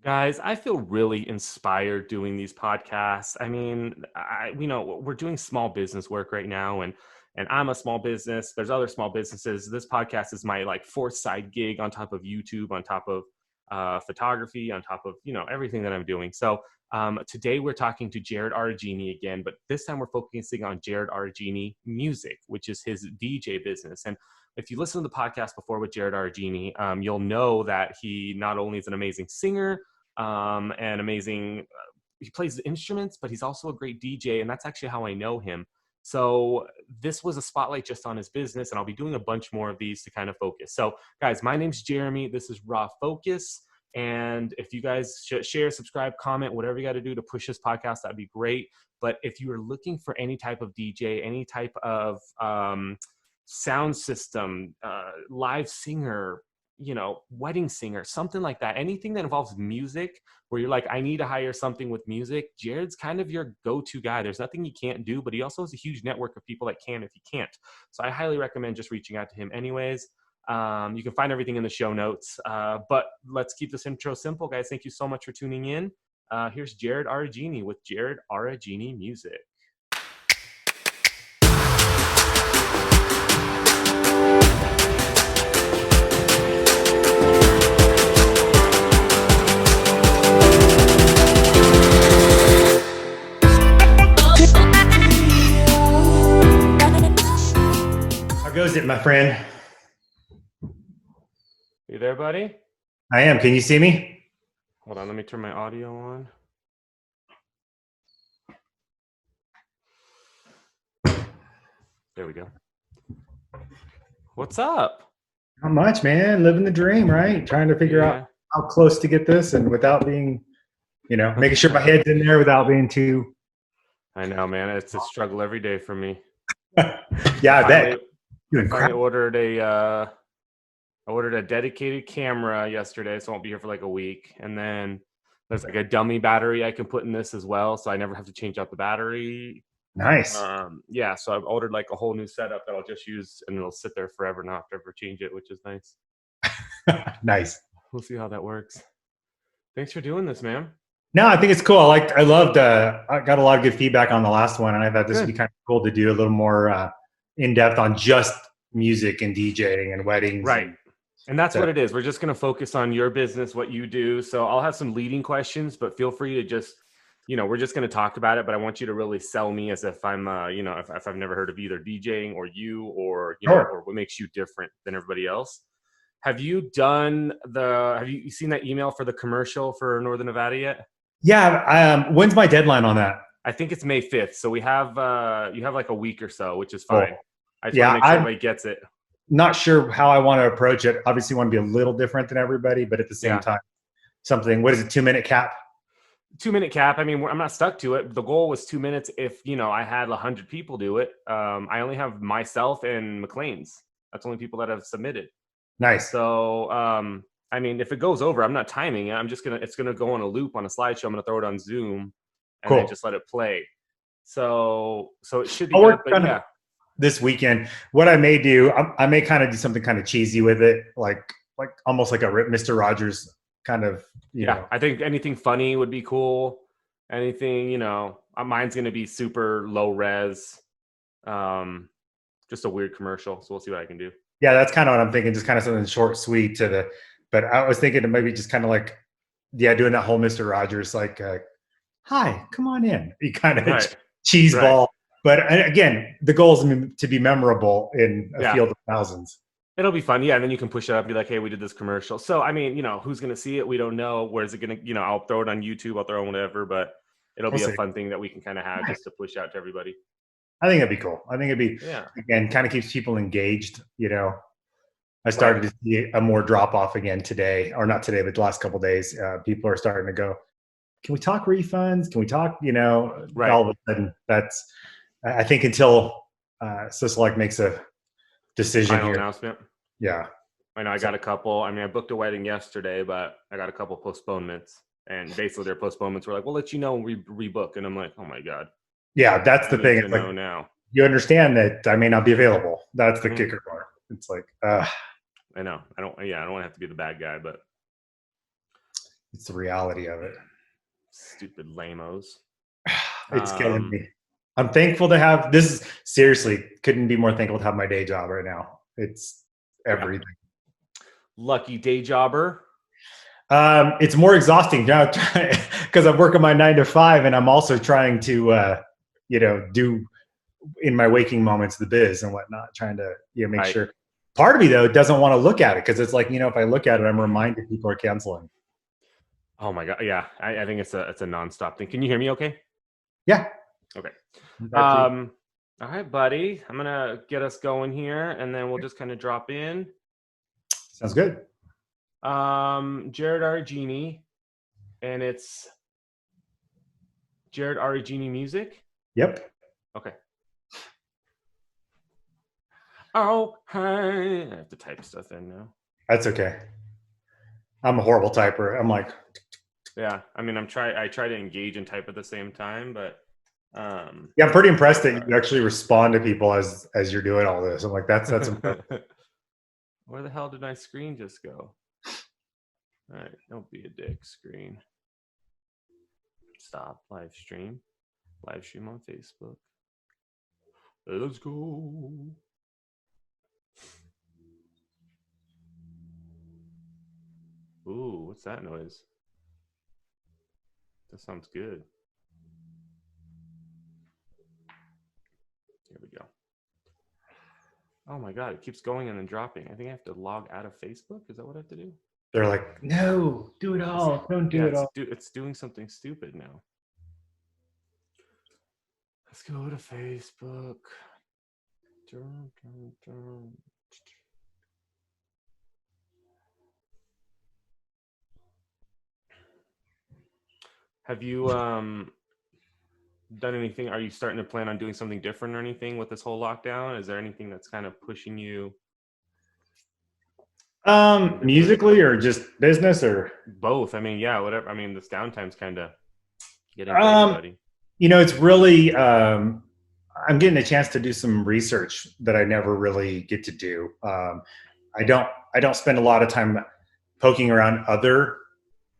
Guys, I feel really inspired doing these podcasts. We're doing small business work right now, and I'm a small business. There's other small businesses. This podcast is my like fourth side gig on top of YouTube, on top of photography, on top of everything that I'm doing. So today we're talking to Jerod A again, but this time we're focusing on Jerod A Music, which is his DJ business. And if you listen to the podcast before with Jerod A, you'll know that he not only is an amazing singer and amazing. He plays the instruments, but he's also a great DJ, and that's actually how I know him. So this was a spotlight just on his business, and I'll be doing a bunch more of these to kind of focus. So, guys, my name's Jeremy. This is Raw Focus, and if you guys share, subscribe, comment, whatever you got to do to push this podcast, that'd be great. But if you are looking for any type of DJ, any type of sound system, live singer, wedding singer, something like that, anything that involves music where you're like, I need to hire something with music, Jerod's kind of your go-to guy. There's nothing he can't do, but he also has a huge network of people that can if he can't. So I highly recommend just reaching out to him anyways. You can find everything in the show notes, but let's keep this intro simple, guys. Thank you so much for tuning in. Here's Jerod A with Jerod A Music. How goes it, my friend? You there, buddy? I am. Can you see me? Hold on, let me turn my audio on. There we go. What's up? Not much, man. Living the dream, right? Trying to figure out how close to get this and without being, making sure my head's in there without being too. I know, man. It's a struggle every day for me. Yeah, I bet. I ordered a dedicated camera yesterday, so I won't be here for like a week. And then there's like a dummy battery I can put in this as well, so I never have to change out the battery. Nice. So I've ordered like a whole new setup that I'll just use, and it'll sit there forever, not have to ever change it, which is nice. Nice. We'll see how that works. Thanks for doing this, man. No, I think it's cool. I got a lot of good feedback on the last one, and I thought this would be kind of cool to do a little more in depth on just music and DJing and weddings. Right. And that's what it is. We're just going to focus on your business, what you do. So I'll have some leading questions, but feel free to just, we're just going to talk about it, but I want you to really sell me as if I'm, if I've never heard of either DJing or you, or, or what makes you different than everybody else. Have you seen that email for the commercial for Northern Nevada yet? Yeah. When's my deadline on that? I think it's May 5th. So you have like a week or so, which is fine. I just want to make sure everybody gets it. Not sure how I want to approach it. Obviously want to be a little different than everybody, but at the same time, what is it? 2-minute cap? 2-minute cap. I mean, I'm not stuck to it. The goal was 2 minutes. If, I had 100 people do it, I only have myself and McLean's. That's the only people that have submitted. Nice. So, if it goes over, I'm not timing it. It's going to go on a loop on a slideshow. I'm going to throw it on Zoom and then just let it play. So it should be good, but yeah. This weekend, what I may do, I may kind of do something kind of cheesy with it, like almost like a Mr. Rogers kind of, know. I think anything funny would be cool. Anything, mine's going to be super low res, just a weird commercial. So we'll see what I can do. Yeah, that's kind of what I'm thinking. Just kind of something short, sweet but I was thinking of maybe just kind of like, doing that whole Mr. Rogers, like, hi, come on in. You kind of cheese ball. But again, the goal is to be memorable in a field of thousands. It'll be fun. Yeah. And then you can push it up and be like, hey, we did this commercial. So, who's going to see it? We don't know. Where's it going to, I'll throw it on YouTube. I'll throw it on whatever, but it'll be a fun thing that we can kind of have just to push out to everybody. I think it'd be cool. I think it'd be, again, kind of keeps people engaged. I started to see a more drop off again today, or not today, but the last couple of days. People are starting to go, can we talk refunds? Can we talk, all of a sudden I think until Sisolak makes a decision Final here. Announcement. Yeah. I know I got a couple. I booked a wedding yesterday, but I got a couple postponements. And basically their postponements were like, we'll let you know when we rebook. And I'm like, oh my God. Yeah, that's the thing. It's like, now. You understand that I may not be available. That's the kicker part. It's like, I know. I don't want to have to be the bad guy, but It's the reality of it. Stupid lamos. It's killing me. I'm thankful to have this. Seriously, couldn't be more thankful to have my day job right now. It's everything. Yeah. Lucky day jobber. It's more exhausting now because I'm working my 9 to 5, and I'm also trying to, do in my waking moments the biz and whatnot, trying to make sure. Part of me though doesn't want to look at it because it's like, if I look at it, I'm reminded people are canceling. Oh my God. Yeah. I think it's a nonstop thing. Can you hear me okay? Yeah. Okay. All right, buddy. I'm going to get us going here and then we'll just kind of drop in. Sounds good. Jerod A, and it's Jerod A Music? Yep. Okay. Oh, hi. I have to type stuff in now. That's okay. I'm a horrible typer. I'm like, yeah. I mean, I try to engage and type at the same time, but yeah, I'm pretty impressed that you actually respond to people as you're doing all this. I'm like, that's impressive. Where the hell did my screen just go? All right, don't be a dick, screen. Stop live stream on Facebook. Let's go. Ooh, what's that noise? That sounds good. Here we go. Oh my God, it keeps going and then dropping. I think I have to log out of Facebook. Is that what I have to do? They're like, no, do it all. Don't do it all. It's doing something stupid now. Let's go to Facebook. Have you done anything? Are you starting to plan on doing something different or anything with this whole lockdown? Is there anything that's kind of pushing you? Musically or just business or both? I mean, yeah, whatever. I mean, this downtime's kind of getting to everybody. It's really I'm getting a chance to do some research that I never really get to do. I don't spend a lot of time poking around other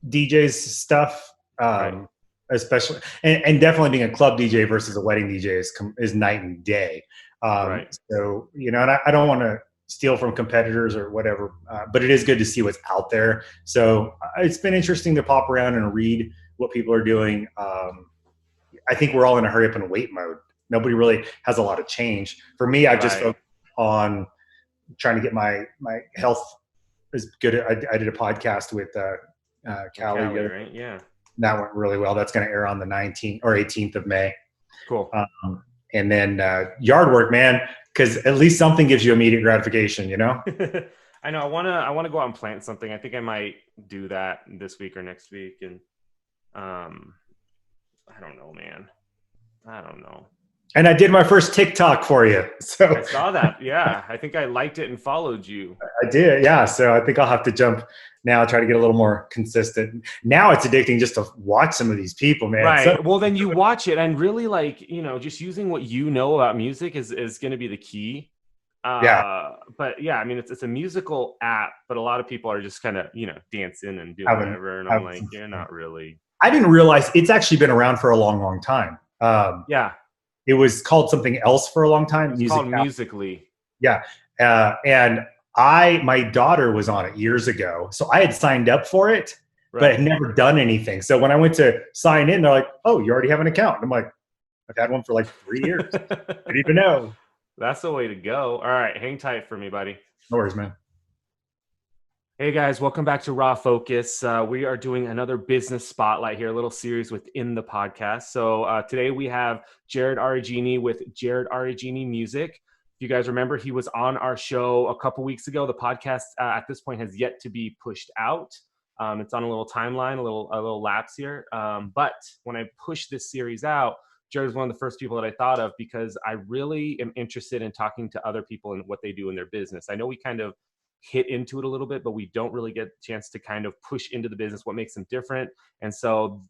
DJs stuff, right. especially and definitely being a club DJ versus a wedding DJ is night and day. Right. So and I don't want to steal from competitors or whatever, but it is good to see what's out there. So it's been interesting to pop around and read what people are doing. I think we're all in a hurry up and wait mode. Nobody really has a lot of change. For me, I've just focused on trying to get my health as good. I did a podcast with Callie, right? Yeah. That went really well. That's going to air on the 19th or 18th of May. Cool. And then yard work, man, because at least something gives you immediate gratification, I know. I want to go out and plant something. I think I might do that this week or next week. And I don't know, man. I don't know. And I did my first TikTok for you. So I saw that. Yeah. I think I liked it and followed you. I did. Yeah. So I think I'll have to jump now, try to get a little more consistent. Now it's addicting just to watch some of these people, man. Right. So, well, then you watch it and really just using what you know about music is going to be the key. Yeah. But yeah, I mean, it's a musical app, but a lot of people are just kind of, dancing and doing whatever. And I'm like, you're not really. I didn't realize it's actually been around for a long, long time. Yeah. It was called something else for a long time. It's called Musically. Yeah. And my daughter was on it years ago. So I had signed up for it, but had never done anything. So when I went to sign in, they're like, oh, you already have an account. And I'm like, I've had one for like 3 years. I didn't even know. That's the way to go. All right. Hang tight for me, buddy. No worries, man. Hey guys, welcome back to Raw Focus. We are doing another business spotlight here, a little series within the podcast. So today we have Jerod A with Jerod A Music. If you guys remember, he was on our show a couple weeks ago. The podcast at this point has yet to be pushed out. It's on a little timeline, a little lapse here. But when I push this series out, Jerod is one of the first people that I thought of because I really am interested in talking to other people and what they do in their business. I know we kind of hit into it a little bit, but we don't really get a chance to kind of push into the business, what makes them different. And so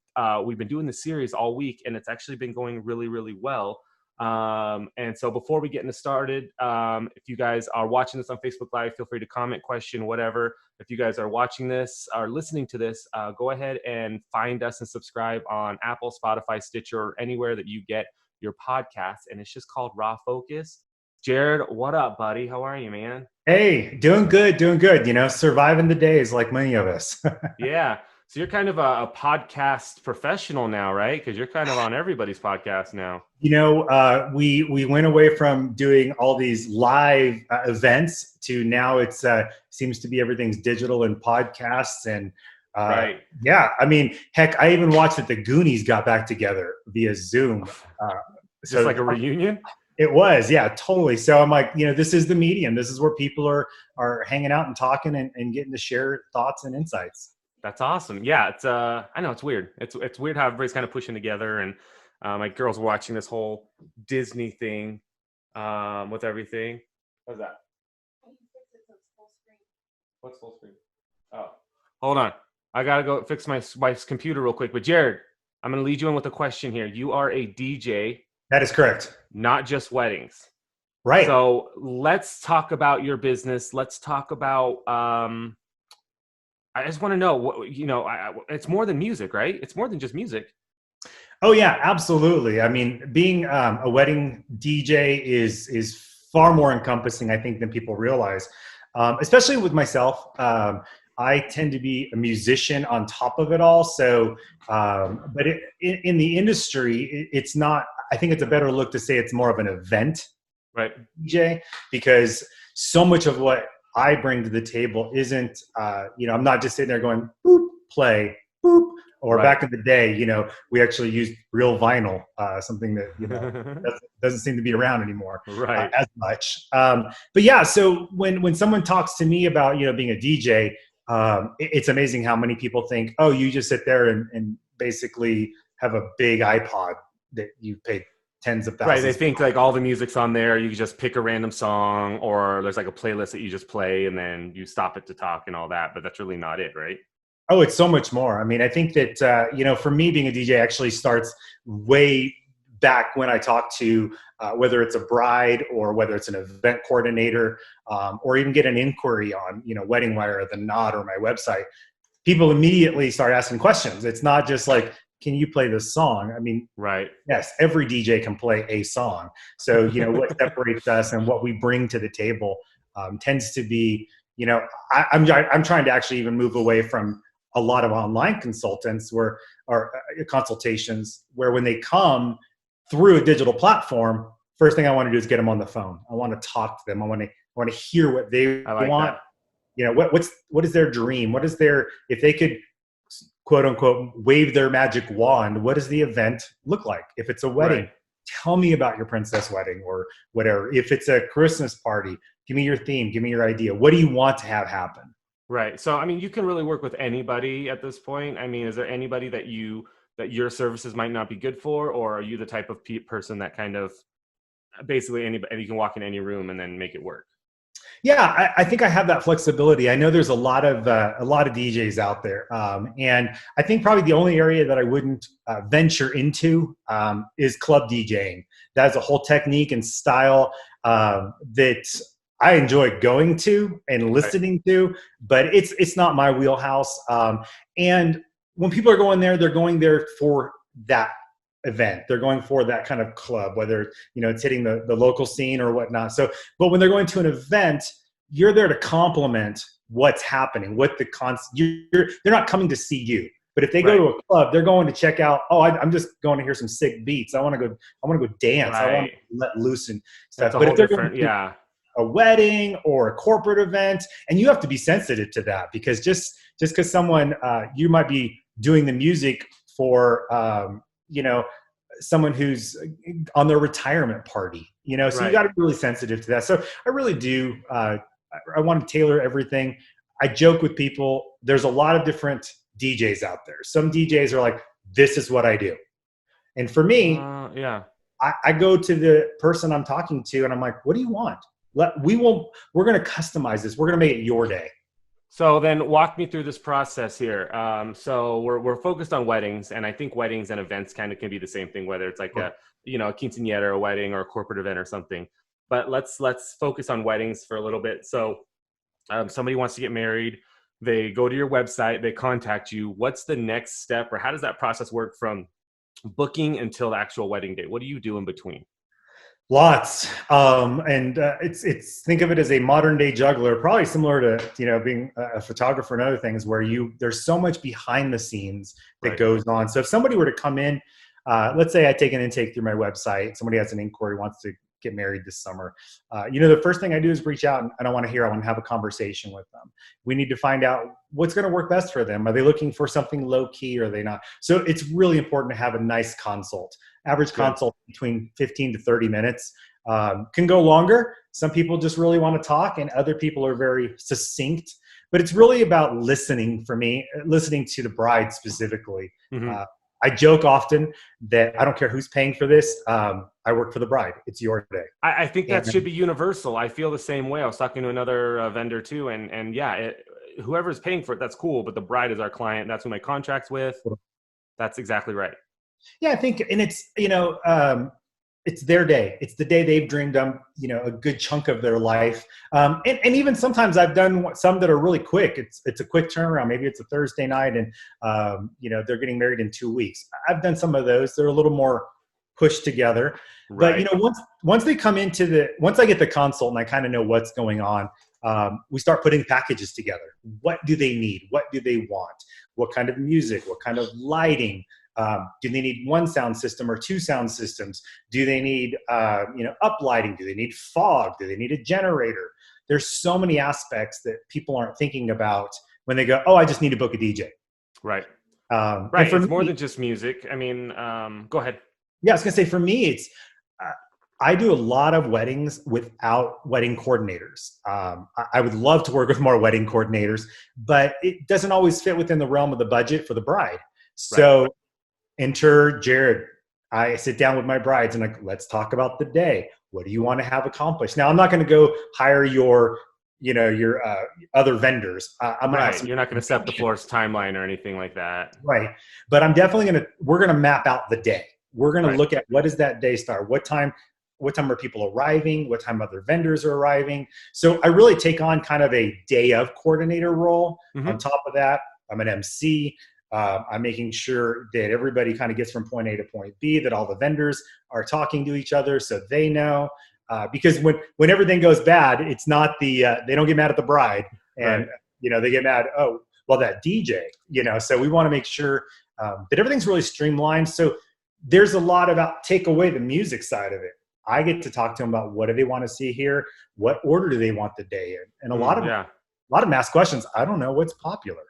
we've been doing this series all week and it's actually been going really, really well. And so before we get into started, if you guys are watching this on Facebook Live, feel free to comment, question, whatever. if you guys are watching this or listening to this, go ahead and find us and subscribe on Apple, Spotify, Stitcher, or anywhere that you get your podcasts. And it's just called Raw Focus. Jerod, what up, buddy? How are you, man? Hey, doing good, doing good. Surviving the days like many of us. Yeah. So you're kind of a podcast professional now, right? Because you're kind of on everybody's podcast now. We went away from doing all these live events to now it's seems to be everything's digital and podcasts and right. Yeah, I mean, heck, I even watched that the Goonies got back together via Zoom. Just like a reunion? It was, yeah, totally. So I'm like, this is the medium. This is where people are hanging out and talking and getting to share thoughts and insights. That's awesome. Yeah, it's I know it's weird. It's weird how everybody's kind of pushing together, and my girls were watching this whole Disney thing with everything. What's that? What's full screen? Oh, hold on. I gotta go fix my wife's computer real quick. But Jerod, I'm gonna lead you in with a question here. You are a DJ. That is correct. Not just weddings. Right. So let's talk about your business. Let's talk about. I just want to know what it's more than music, right? It's more than just music. Oh yeah, absolutely. I mean, being a wedding DJ is far more encompassing, I think, than people realize. Especially with myself, I tend to be a musician on top of it all. So, but in the industry, it's not. I think it's a better look to say it's more of an event, right, DJ, because so much of what I bring to the table isn't, I'm not just sitting there going, boop, play, boop. Or right. Back in the day, we actually used real vinyl, something that doesn't seem to be around anymore right. As much. But yeah, so when someone talks to me about, being a DJ, it's amazing how many people think, oh, you just sit there and basically have a big iPod that you paid tens of thousands. Right, they think like all the music's on there. You just pick a random song, or there's like a playlist that you just play, and then you stop it to talk and all that. But that's really not it, right? Oh, it's so much more. I mean, I think that for me, being a DJ actually starts way back when I talk to whether it's a bride or whether it's an event coordinator, or even get an inquiry on Wedding Wire or The Knot or my website. People immediately start asking questions. It's not just like, can you play this song? I mean, right. Yes, every DJ can play a song. So, what separates us and what we bring to the table tends to be, I'm trying to actually even move away from a lot of online consultants or consultations where when they come through a digital platform, first thing I want to do is get them on the phone. I want to talk to them. I want to hear what they want. That. What is their dream? What is if they could, quote unquote, wave their magic wand, what does the event look like? If it's a wedding, right. Tell me about your princess wedding or whatever. If it's a Christmas party, give me your theme, give me your idea. What do you want to have happen? Right. So, I mean, you can really work with anybody at this point. I mean, is there anybody that your services might not be good for, or are you the type of person that kind of basically anybody, you can walk in any room and then make it work? Yeah, I think I have that flexibility. I know there's a lot of DJs out there, and I think probably the only area that I wouldn't venture into is club DJing. That's a whole technique and style that I enjoy going to and listening to, but it's not my wheelhouse. And when people are going there, they're going there for that event. They're going for that kind of club, whether it's hitting the local scene or whatnot. So, but when they're going to an event, you're there to complement what's happening. They're not coming to see you. But if they go to a club, they're going to check out. Oh, I'm just going to hear some sick beats. I want to go dance. Right. I want to let loose and stuff. But if they're going to a wedding or a corporate event, and you have to be sensitive to that, because just because someone you might be doing the music for someone who's on their retirement party, so right. You got to be really sensitive to that. So I really do. I want to tailor everything. I joke with people. There's a lot of different DJs out there. Some DJs are like, this is what I do. And for me, I go to the person I'm talking to and I'm like, what do you want? We're going to customize this. We're going to make it your day. So then walk me through this process here. So we're focused on weddings, and I think weddings and events kind of can be the same thing, whether it's like a quinceañera or a wedding or a corporate event or something. But let's focus on weddings for a little bit. So somebody wants to get married. They go to your website, they contact you. What's the next step, or how does that process work from booking until the actual wedding day? What do you do in between? Lots. And it's think of it as a modern day juggler, probably similar to, being a photographer and other things where there's so much behind the scenes that goes on. So if somebody were to come in, let's say I take an intake through my website, somebody has an inquiry, wants to get married this summer. The first thing I do is reach out, and I want to have a conversation with them. We need to find out what's going to work best for them. Are they looking for something low key, or are they not? So it's really important to have a nice consult. Average consult between 15 to 30 minutes. Can go longer. Some people just really want to talk, and other people are very succinct. But it's really about listening for me, listening to the bride specifically. Mm-hmm. I joke often that I don't care who's paying for this. I work for the bride. It's your day. I think that should be universal. I feel the same way. I was talking to another vendor too, and yeah, whoever's paying for it, that's cool. But the bride is our client. That's who my contract's with. That's exactly right. Yeah, I think, and it's, it's their day. It's the day they've dreamed of, a good chunk of their life. And even sometimes I've done some that are really quick. It's a quick turnaround. Maybe it's a Thursday night and, they're getting married in 2 weeks. I've done some of those. They're a little more pushed together. Right. But, once they come once I get the consult and I kind of know what's going on, we start putting packages together. What do they need? What do they want? What kind of music? What kind of lighting? Do they need one sound system or two sound systems? Do they need, uplighting? Do they need fog? Do they need a generator? There's so many aspects that people aren't thinking about when they go, oh, I just need to book a DJ. Right. Right. It's more than just music. I mean, go ahead. Yeah, I was going to say, for me, it's, I do a lot of weddings without wedding coordinators. I would love to work with more wedding coordinators, but it doesn't always fit within the realm of the budget for the bride. So enter Jerod. I sit down with my brides and let's talk about the day. What do you want to have accomplished? Now, I'm not going to go hire your other vendors. You're not going to set the floor's timeline or anything like that. Right. But I'm definitely we're going to map out the day. We're going to look at what does that day start? What time are people arriving? What time other vendors are arriving? So I really take on kind of a day of coordinator role. Mm-hmm. On top of that, I'm an MC. I'm making sure that everybody kind of gets from point A to point B, that all the vendors are talking to each other so they know. Because when everything goes bad, it's not they don't get mad at the bride, and they get mad, oh, well, that DJ, so we want to make sure that everything's really streamlined. So there's a lot about take away the music side of it. I get to talk to them about what do they want to see here, what order do they want the day in, and a lot of mass questions. I don't know what's popular,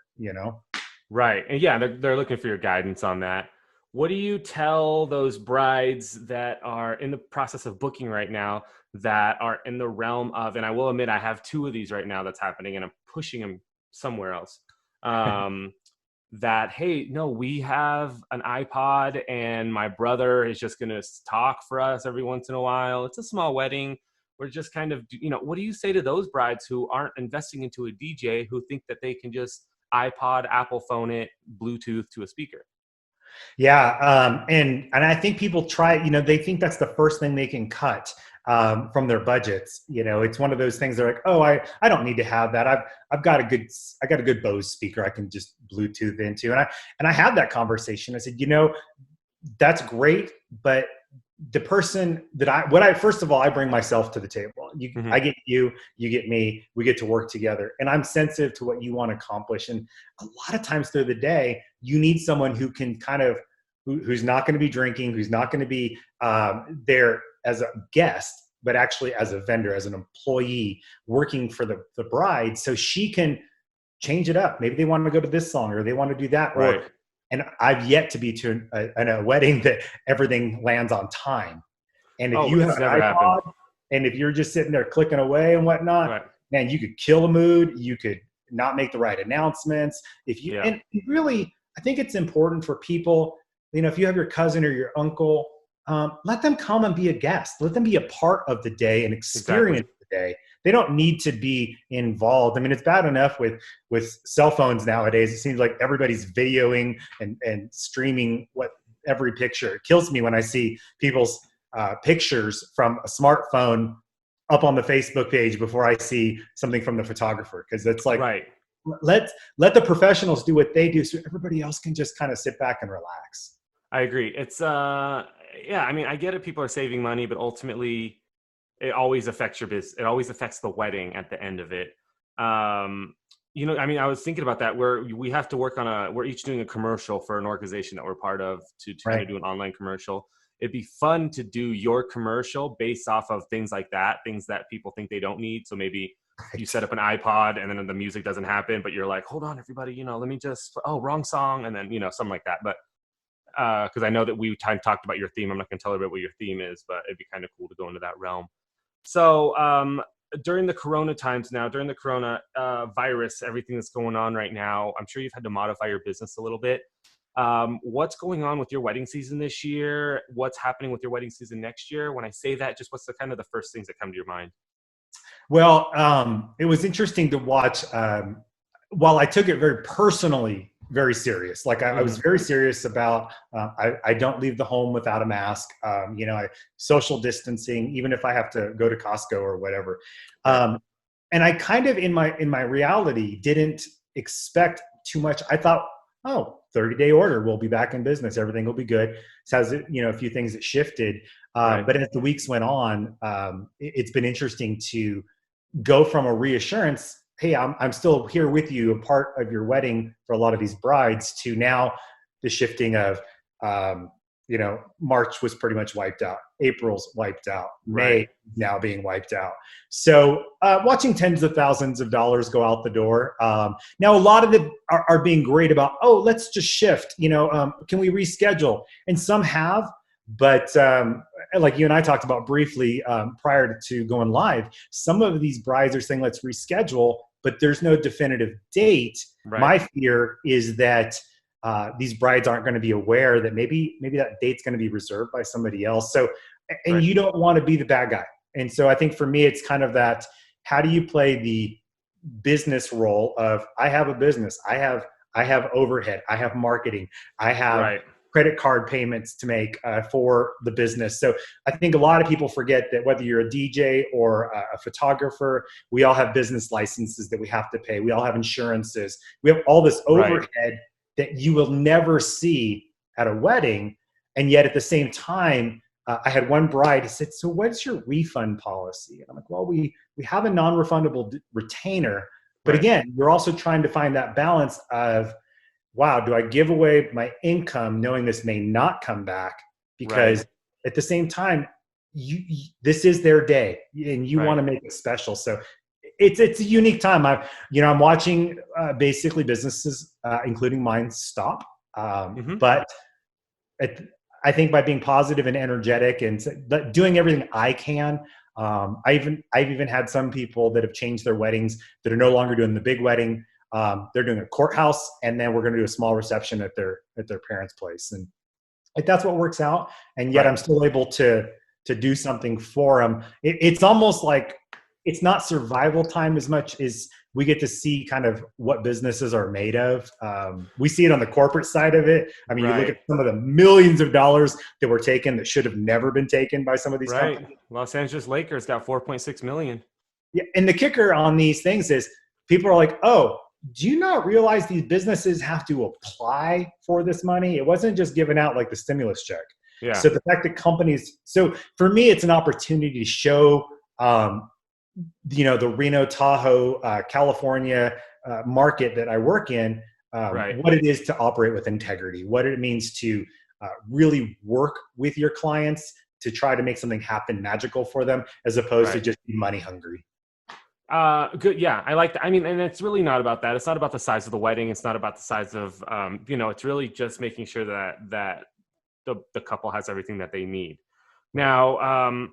Right. And yeah, they're looking for your guidance on that. What do you tell those brides that are in the process of booking right now that are in the realm of, and I will admit I have 2 of these right now that's happening and I'm pushing them somewhere else, that, hey, no, we have an iPod and my brother is just going to talk for us every once in a while. It's a small wedding. We're just kind of, what do you say to those brides who aren't investing into a DJ, who think that they can just iPod, Apple phone it, Bluetooth to a speaker? Yeah. And I think people try, they think that's the first thing they can cut from their budgets. It's one of those things they're like, oh, I don't need to have that. I got a good Bose speaker I can just Bluetooth into. And I had that conversation. I said, that's great, but the person that first of all, I bring myself to the table. I get you get me, we get to work together, and I'm sensitive to what you want to accomplish. And a lot of times through the day, you need someone who can who's not going to be drinking, who's not going to be there as a guest, but actually as a vendor, as an employee working for the bride, so she can change it up. Maybe they want to go to this song or they want to do that. Right. And I've yet to be to a wedding that everything lands on time. And if you have an iPod and if you're just sitting there clicking away and whatnot, man, you could kill the mood. You could not make the right announcements. And really, I think it's important for people, if you have your cousin or your uncle, let them come and be a guest. Let them be a part of the day and experience the day. They don't need to be involved. I mean, it's bad enough with cell phones nowadays. It seems like everybody's videoing and streaming every picture. It kills me when I see people's pictures from a smartphone up on the Facebook page before I see something from the photographer, because it's like, let the professionals do what they do, so everybody else can just kind of sit back and relax. I agree. It's yeah, I mean, I get it. People are saving money, but ultimately it always affects your business. It always affects the wedding at the end of it. You know, I mean, I was thinking about that where we have to work on we're each doing a commercial for an organization that we're part of to kind of do an online commercial. It'd be fun to do your commercial based off of things like that, things that people think they don't need. So maybe you set up an iPod and then the music doesn't happen, but you're like, hold on, everybody, you know, let me just, wrong song. And then, you know, something like that. But because I know that we talked about your theme. I'm not going to tell everybody what your theme is, but it'd be kind of cool to go into that realm. So during the Corona times now, during the Corona virus, everything that's going on right now, I'm sure you've had to modify your business a little bit. What's going on with your wedding season this year? What's happening with your wedding season next year? When I say that, just what's the kind of the first things that come to your mind? Well, it was interesting to watch. While I took it very personally, very serious. Like I was very serious about, I don't leave the home without a mask. You know, social distancing, even if I have to go to Costco or whatever. And I kind of in my reality didn't expect too much. I thought, 30-day order, we'll be back in business. Everything will be good. So has it, you know, a few things that shifted. But as the weeks went on, it's been interesting to go from a reassurance, hey, I'm still here with you, a part of your wedding for a lot of these brides, to now the shifting of, you know, March was pretty much wiped out. April's wiped out. May now being wiped out. So watching tens of thousands of dollars go out the door. Now, a lot of them are being great about, let's just shift, you know, can we reschedule? And some have, but like you and I talked about briefly prior to going live, some of these brides are saying, let's reschedule, but there's no definitive date. My fear is that these brides aren't going to be aware that maybe that date's going to be reserved by somebody else. So, and you don't want to be the bad guy. And so I think for me, it's kind of that, how do you play the business role of, I have a business, I have overhead, I have marketing, I have credit card payments to make for the business. So I think a lot of people forget that whether you're a DJ or a photographer, we all have business licenses that we have to pay. We all have insurances. We have all this overhead that you will never see at a wedding. And yet at the same time, I had one bride who said, so what's your refund policy? And I'm like, well, we have a non-refundable retainer. But again, you're also trying to find that balance of, wow, do I give away my income knowing this may not come back? Because at the same time, this is their day and you want to make it special. So it's a unique time. I'm watching basically businesses, including mine, stop. But I think by being positive and energetic and doing everything I can, I've even had some people that have changed their weddings that are no longer doing the big wedding. They're doing a courthouse, and then we're going to do a small reception at their parents' place, and that's what works out. And yet, I'm still able to do something for them. It's almost like it's not survival time as much as we get to see kind of what businesses are made of. We see it on the corporate side of it. I mean, you look at some of the millions of dollars that were taken that should have never been taken by some of these companies. Los Angeles Lakers got $4.6 million. Yeah, and the kicker on these things is people are like, do you not realize these businesses have to apply for this money? It wasn't just given out like the stimulus check. Yeah. So the fact that companies, so for me, it's an opportunity to show, the Reno, Tahoe, California market that I work in, what it is to operate with integrity, what it means to really work with your clients to try to make something happen magical for them, as opposed to just be money hungry. Good. Yeah. I like that. I mean, and it's really not about that. It's not about the size of the wedding. It's not about the size of, it's really just making sure that the couple has everything that they need. Now,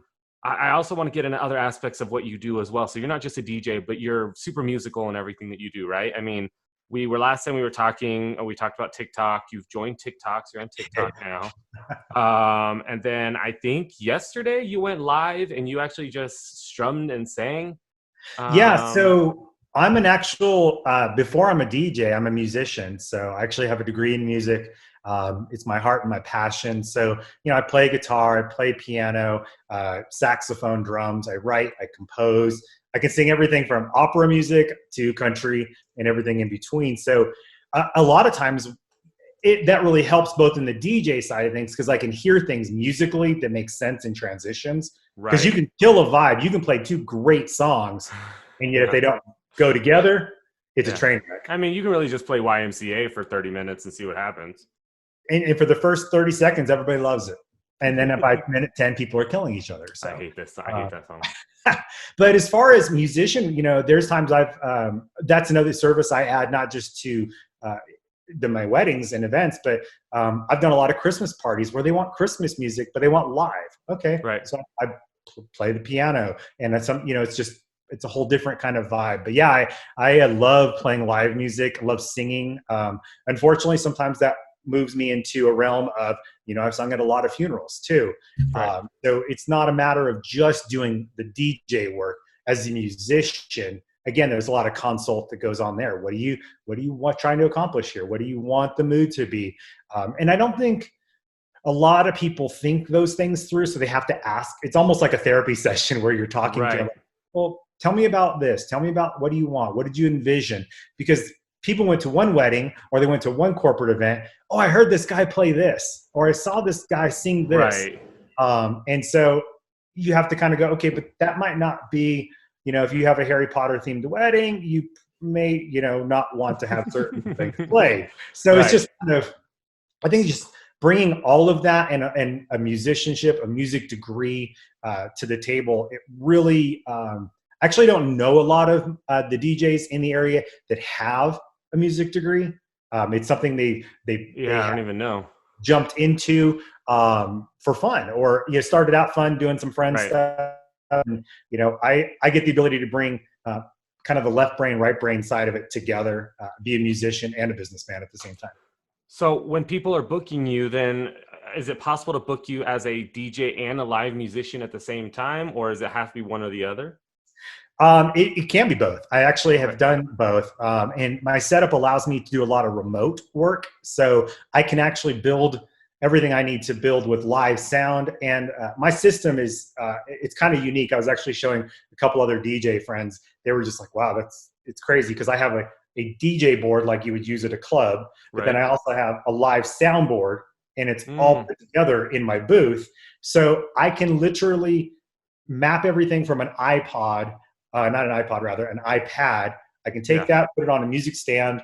I also want to get into other aspects of what you do as well. So you're not just a DJ, but you're super musical in everything that you do, right? I mean, last time we were talking, we talked about TikTok. You've joined TikTok, so you're on TikTok now. And then I think yesterday you went live and you actually just strummed and sang. So I'm an actual, before I'm a DJ, I'm a musician. So I actually have a degree in music. It's my heart and my passion. So, I play guitar, I play piano, saxophone, drums, I write, I compose. I can sing everything from opera music to country and everything in between. So a lot of times that really helps both in the DJ side of things because I can hear things musically that make sense in transitions. Because you can kill a vibe. You can play two great songs, and yet if they don't go together, it's a train wreck. I mean, you can really just play YMCA for 30 minutes and see what happens. And for the first 30 seconds, everybody loves it. And then by minute 10, people are killing each other. So I hate this. I hate that song. But as far as musician, there's times that's another service I add, not just to my weddings and events, but I've done a lot of Christmas parties where they want Christmas music, but they want live. Okay. Right. So I play the piano and that's it's a whole different kind of vibe. But yeah, I love playing live music. I love singing. Unfortunately, sometimes that moves me into a realm of, I've sung at a lot of funerals too. Right. So it's not a matter of just doing the DJ work. As a musician, again, there's a lot of consult that goes on there. What do you want trying to accomplish here? What do you want the mood to be? And I don't think a lot of people think those things through. So they have to ask. It's almost like a therapy session where you're talking to them. Well, tell me about this. Tell me about what do you want? What did you envision? Because people went to one wedding or they went to one corporate event. Oh, I heard this guy play this, or I saw this guy sing this. Right. And so you have to kind of go, okay, but that might not be, if you have a Harry Potter themed wedding, you may, not want to have certain things played. So It's just kind of, I think just bringing all of that and a musicianship, a music degree to the table. It really, actually don't know a lot of the DJs in the area that have a music degree. It's something they I don't even know, jumped into for fun, or started out fun doing some friend stuff. And, I get the ability to bring kind of the left brain, right brain side of it together, be a musician and a businessman at the same time. So when people are booking you, then is it possible to book you as a DJ and a live musician at the same time, or does it have to be one or the other? It can be both. I actually have done both. And my setup allows me to do a lot of remote work. So I can actually build everything I need to build with live sound. And my system is, it's kind of unique. I was actually showing a couple other DJ friends. They were just like, wow, it's crazy. Because I have a DJ board like you would use at a club. But then I also have a live soundboard. And it's all put together in my booth. So I can literally map everything from an iPod, not an iPod, rather, an iPad. I can take that, put it on a music stand,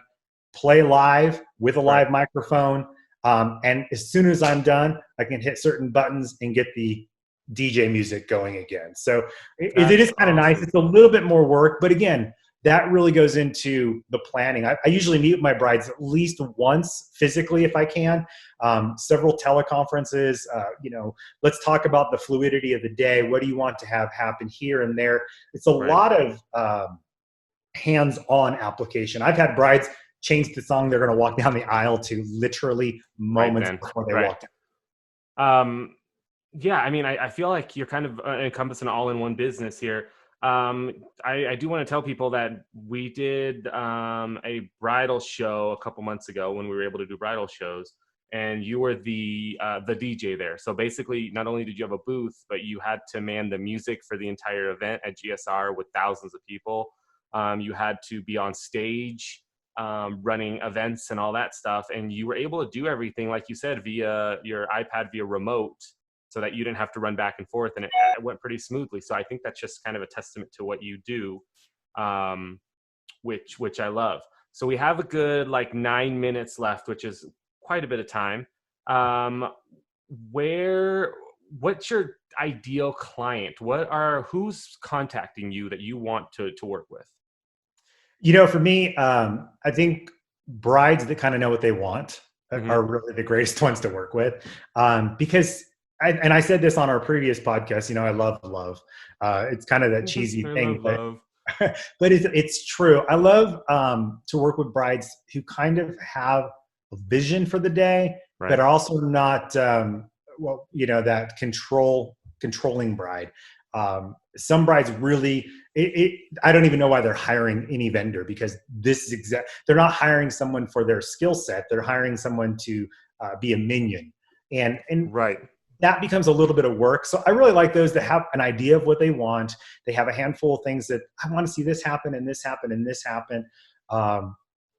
play live with a live microphone. And as soon as I'm done, I can hit certain buttons and get the DJ music going again. So it is kind of nice. It's a little bit more work, but again, that really goes into the planning. I usually meet with my brides at least once physically if I can. Several teleconferences, let's talk about the fluidity of the day. What do you want to have happen here and there? It's a lot of hands-on application. I've had brides change the song they're going to walk down the aisle to literally moments before they walk down. Yeah, I mean, I feel like you're kind of encompassing all-in-one business here. I do want to tell people that we did a bridal show a couple months ago when we were able to do bridal shows, and you were the DJ there. So basically, not only did you have a booth, but you had to man the music for the entire event at GSR with thousands of people. You had to be on stage running events and all that stuff, and you were able to do everything, like you said, via your iPad, via remote, so that you didn't have to run back and forth, and it went pretty smoothly. So I think that's just kind of a testament to what you do, which I love. So we have a good 9 minutes left, which is quite a bit of time. What's your ideal client? Who's contacting you that you want to work with? For me, I think brides that kind of know what they want are really the greatest ones to work with, because I said this on our previous podcast, I love love. It's kind of that cheesy thing, but it's true. I love to work with brides who kind of have a vision for the day, but are also not, that controlling bride. Some brides really, I don't even know why they're hiring any vendor, because this is they're not hiring someone for their skill set. They're hiring someone to be a minion. And that becomes a little bit of work. So I really like those that have an idea of what they want. They have a handful of things that I want to see this happen and this happen and this happen. Um,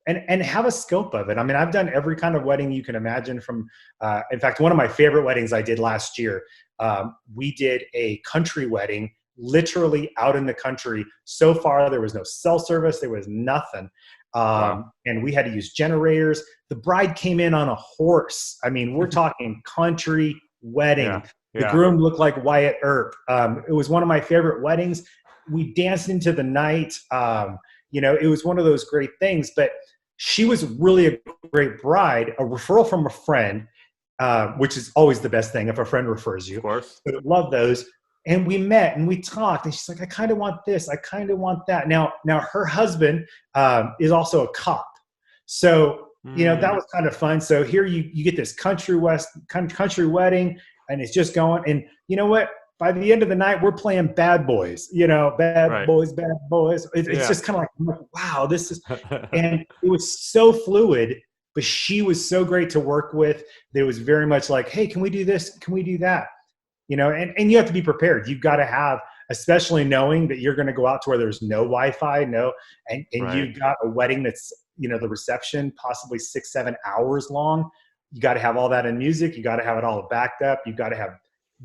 and have a scope of it. I mean, I've done every kind of wedding you can imagine from, in fact, one of my favorite weddings I did last year, we did a country wedding, literally out in the country. So far, there was no cell service. There was nothing. Wow. And we had to use generators. The bride came in on a horse. I mean, we're talking country wedding. Yeah. The Yeah. groom looked like Wyatt Earp. It was one of my favorite weddings. We danced into the night. It was one of those great things, but she was really a great bride, a referral from a friend, which is always the best thing if a friend refers you. Of course. But I love those. And we met and we talked, and she's like, I kind of want this. I kind of want that. Now her husband is also a cop. So, that was kind of fun. So here you get this country wedding, and it's just going. And you know what? By the end of the night, we're playing Bad Boys, bad boys, bad boys. It's just kind of like, wow, this is, and it was so fluid, but she was so great to work with. That it was very much like, hey, can we do this? Can we do that? And you have to be prepared. You've got to have, especially knowing that you're going to go out to where there's no Wi-Fi, and right. You've got a wedding that's, the reception possibly 6-7 hours long. You got to have all that in music. You got to have it all backed up. You got to have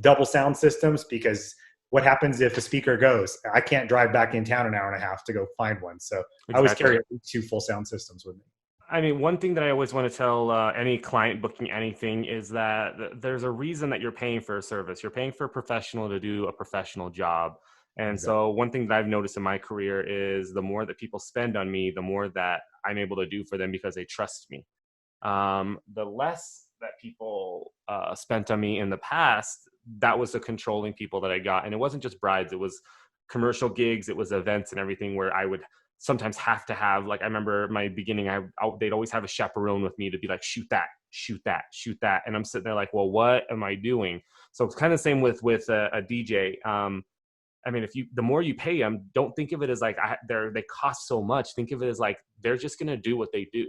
double sound systems, because what happens if a speaker goes? I can't drive back in town an hour and a half to go find one. So exactly. I always carry at least 2 full sound systems with me. I mean, one thing that I always want to tell any client booking anything is that there's a reason that you're paying for a service. You're paying for a professional to do a professional job. And exactly. So one thing that I've noticed in my career is the more that people spend on me, the more that I'm able to do for them because they trust me. The less that people spent on me in the past, that was the controlling people that I got. And it wasn't just brides, it was commercial gigs, it was events and everything where I would sometimes have to have, like, I remember my beginning, they'd always have a chaperone with me to be like, shoot that, shoot that, shoot that. And I'm sitting there like, well, what am I doing? So it's kind of the same with a DJ. I mean, the more you pay them, don't think of it as like they cost so much. Think of it as like, they're just going to do what they do.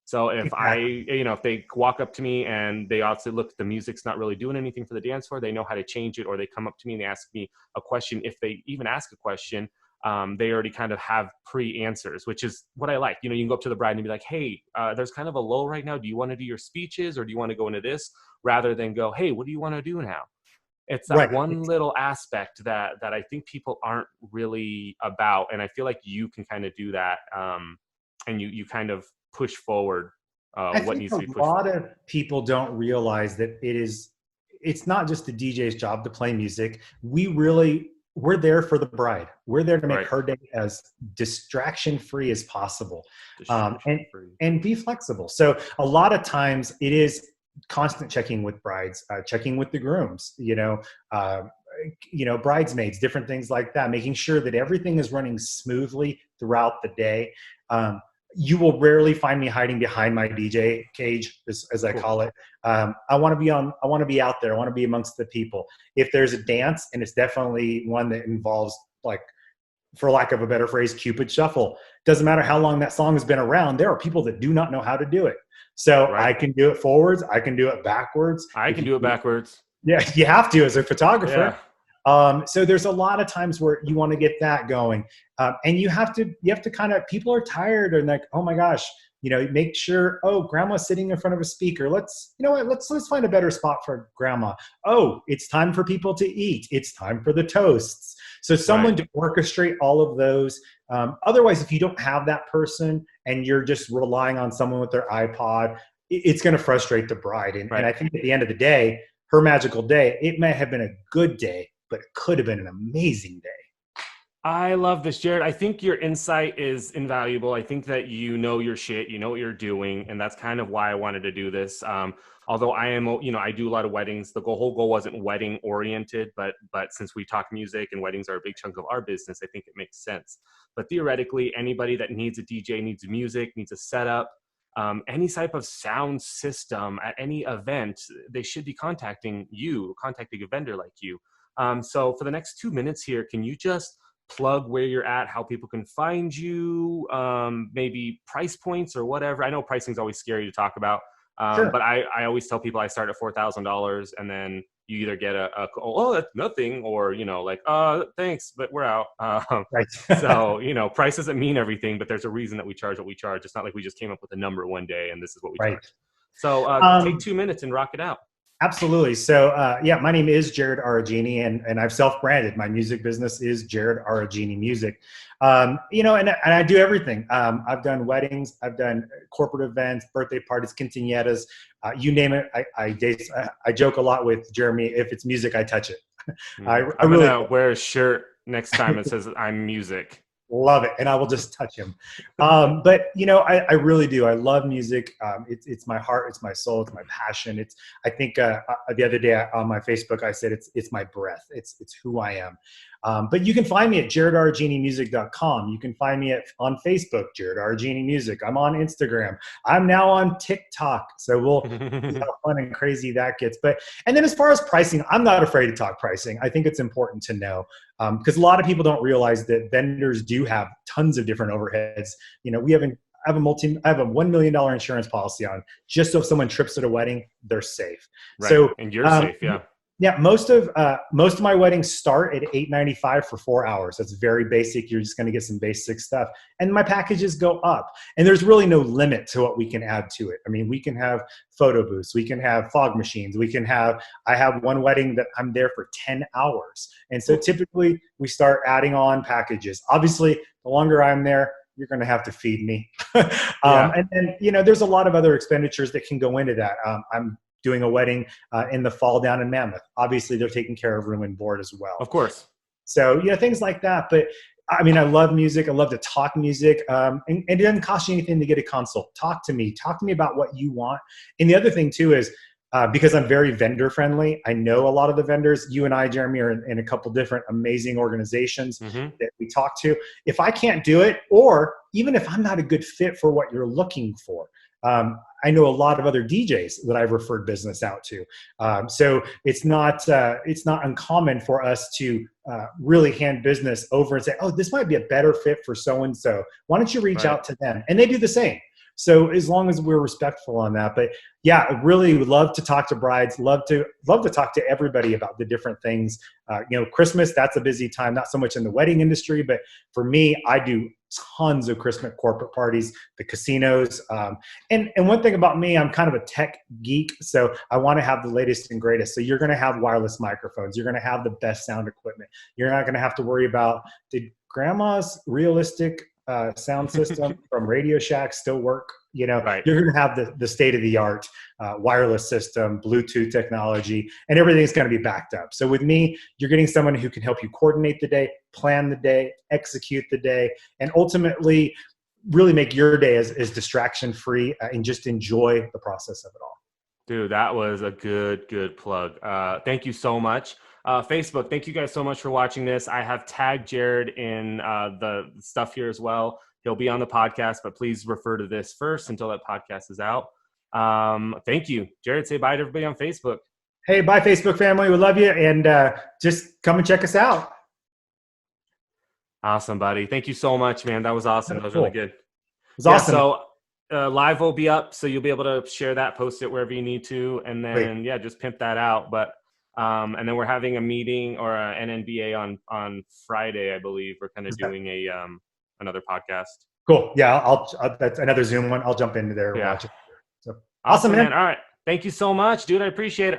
So if if they walk up to me and they also look, the music's not really doing anything for the dance floor, they know how to change it, or they come up to me and they ask me a question. If they even ask a question, they already kind of have pre-answers, which is what I like. You can go up to the bride and be like, hey, there's kind of a lull right now. Do you want to do your speeches or do you want to go into this? Rather than go, hey, what do you want to do now? It's that right. One little aspect that I think people aren't really about. And I feel like you can kind of do that. And you kind of push forward what needs to be pushed forward. A lot of people don't realize that it's not just the DJ's job to play music. We're there for the bride. We're there to make her day as distraction-free as possible, and be flexible. So a lot of times it is constant checking with brides, checking with the grooms, bridesmaids, different things like that, making sure that everything is running smoothly throughout the day. You will rarely find me hiding behind my DJ cage, as I call it. I want to be out there. I want to be amongst the people. If there's a dance, and it's definitely one that involves, like, for lack of a better phrase, Cupid Shuffle. Doesn't matter how long that song has been around. There are people that do not know how to do it. So I can do it forwards. I can do it backwards. I can do it backwards. Yeah, you have to as a photographer. Yeah. So there's a lot of times where you want to get that going. And you have to kind of, people are tired and like, oh my gosh, make sure, oh, grandma's sitting in front of a speaker. Let's find a better spot for grandma. Oh, it's time for people to eat. It's time for the toasts. So someone to orchestrate all of those. Otherwise, if you don't have that person and you're just relying on someone with their iPod, it's going to frustrate the bride. And I think at the end of the day, her magical day, it may have been a good day, but it could have been an amazing day. I love this, Jerod. I think your insight is invaluable. I think that you know your shit, you know what you're doing, and that's kind of why I wanted to do this. Although I do a lot of weddings. The whole goal wasn't wedding oriented, but since we talk music and weddings are a big chunk of our business, I think it makes sense. But theoretically, anybody that needs a DJ, needs music, needs a setup, any type of sound system at any event, they should be contacting a vendor like you. So for the next 2 minutes here, can you just plug where you're at, how people can find you, maybe price points or whatever? I know pricing is always scary to talk about, sure. But I always tell people I start at $4,000 and then you either get oh, that's nothing, or, like, thanks, but we're out. Right. So, price doesn't mean everything, but there's a reason that we charge what we charge. It's not like we just came up with a number one day and this is what we Right. charge. So take 2 minutes and rock it out. Absolutely. So, my name is Jerod A, and I've self-branded. My music business is Jerod A Music. And I do everything. I've done weddings, I've done corporate events, birthday parties, quinceañeras, you name it. I joke a lot with Jeremy. If it's music, I touch it. I'm gonna wear a shirt next time that says I'm music. Love it, and I will just touch him. But I really do. I love music. It's my heart, it's my soul, it's my passion. I think the other day on my Facebook, I said it's my breath. It's who I am. But you can find me at JerodARginimusic.com. You can find me on Facebook, Jerod Argini Music. I'm on Instagram. I'm now on TikTok. So we'll see how fun and crazy that gets. And then as far as pricing, I'm not afraid to talk pricing. I think it's important to know because a lot of people don't realize that vendors do have tons of different overheads. I have a $1 million insurance policy on just so if someone trips at a wedding, they're safe. Right. So and you're safe, yeah. Yeah, most of my weddings start at $895 for 4 hours. That's very basic. You're just going to get some basic stuff, and my packages go up. And there's really no limit to what we can add to it. I mean, we can have photo booths, we can have fog machines, I have one wedding that I'm there for 10 hours, and so typically we start adding on packages. Obviously, the longer I'm there, you're going to have to feed me, and then there's a lot of other expenditures that can go into that. I'm doing a wedding in the fall down in Mammoth. Obviously, they're taking care of room and board as well. Of course. So, things like that. But I mean, I love music. I love to talk music. And it doesn't cost you anything to get a consult. Talk to me about what you want. And the other thing too is because I'm very vendor friendly, I know a lot of the vendors. You and I, Jeremy, are in a couple different amazing organizations that we talk to. If I can't do it, or even if I'm not a good fit for what you're looking for, I know a lot of other DJs that I've referred business out to. So it's not uncommon for us to really hand business over and say, oh, this might be a better fit for so-and-so. Why don't you reach out to them? And they do the same. So as long as we're respectful on that. But yeah, I really would love to talk to brides, love to talk to everybody about the different things. Christmas, that's a busy time, not so much in the wedding industry, but for me, I do tons of Christmas corporate parties, the casinos. And one thing about me, I'm kind of a tech geek, so I want to have the latest and greatest. So you're going to have wireless microphones. You're going to have the best sound equipment. You're not going to have to worry about, did grandma's realistic sound system from Radio Shack still work? Right. You're going to have the state-of-the-art wireless system, Bluetooth technology, and everything's going to be backed up. So with me, you're getting someone who can help you coordinate the day, plan the day, execute the day, and ultimately really make your day as distraction-free and just enjoy the process of it all. Dude, that was a good plug. Thank you so much. Facebook, thank you guys so much for watching this. I have tagged Jerod in the stuff here as well. He'll be on the podcast, but please refer to this first until that podcast is out. Thank you. Jerod, say bye to everybody on Facebook. Hey, bye, Facebook family. We love you, and just come and check us out. Awesome, buddy. Thank you so much, man. That was awesome. That was really good. It was awesome. So live will be up, so you'll be able to share that, post it wherever you need to, and then, just pimp that out. But and then we're having a meeting or an NBA on Friday, I believe. We're kind of doing another podcast. Cool. Yeah, I'll that's another Zoom one. I'll jump into there and watch it. So awesome, man. All right. Thank you so much, dude. I appreciate it.